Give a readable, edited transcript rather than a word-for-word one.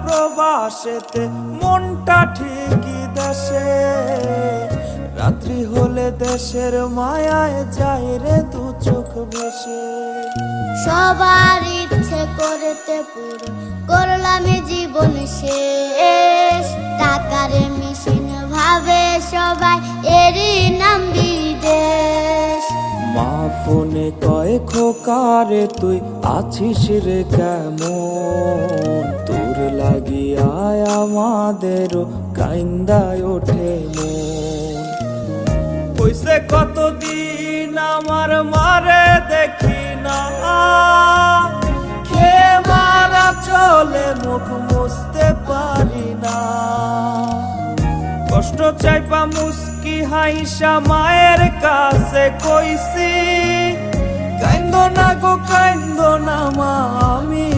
প্রবাসেতে মনটা ঠিকই দেশে, রাত্রি হলে দেশের মায়ায় যায় রে দু চোখ ভেসে। সবার ইচ্ছে করতে পুরো করলাম জীবন শেষ, টাকার মেশিন ভাবে সবাই এরই নাম বিদেশ। মা ফোনে কয় খোকারে তুই আছিস রে কেমন, তোর লাগিয়ায় আমাদেরও কাইন্দায় ওঠে মন। কইছে কতদিন আমার মারে দেখি না, খেয়ে মারা চলে মুখ মুছতে পারি না। কষ্ট চাইপা মুস্কি হাইসা মায়ের কাছে কইছি, কাইন্দো না গো কাইন্দো না মা, আমি